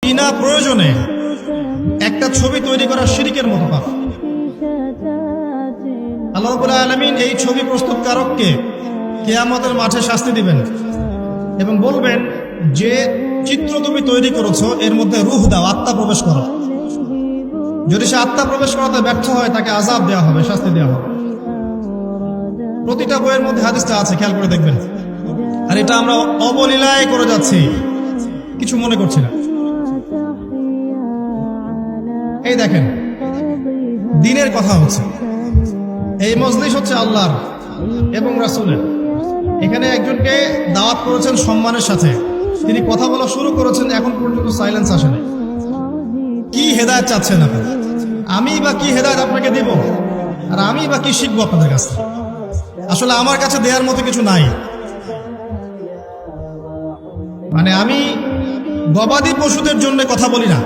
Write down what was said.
বিনা প্রয়োজনে একটা ছবি তৈরি করা শিরকের মতো পাপ। আল্লাহ রাব্বুল আলামিন এই ছবি প্রস্তুতকারককে কিয়ামতের মাঠে শাস্তি দিবেন এবং বলবেন যে চিত্র তুমি তৈরি করেছো এর মধ্যে রূহ দাও, আত্মা প্রবেশ করো। যদি সে আত্মা প্রবেশ করাতে ব্যর্থ হয় তাকে আযাব দেওয়া হবে, শাস্তি দেওয়া হবে। প্রতিটা বইয়ের মধ্যে হাদিসটা আছে, খেয়াল করে দেখবেন। আর এটা আমরা অবলীলায় করে যাচ্ছি, কিছু মনে করছি না। এই দেখেন, দ্বীনের কথা হচ্ছে, এই মজলিস হচ্ছে আল্লাহর এবং রাসূলের। এখানে একজনকে দাওয়াত করেছেন সম্মানের সাথে, তিনি কথা বলা শুরু করেছেন, এখন পর্যন্ত সাইলেন্স আসেনি। কি হেদায়েত চাচ্ছেন আপনি? আমি বা কি হেদায়েত আপনাকে দেব, আর আমি বা কি শিখবো আপনাদের কাছে? আসলে আমার কাছে দেওয়ার মতো কিছু নাই। মানে আমি গবাদি পশুদের জন্য কথা বলি না,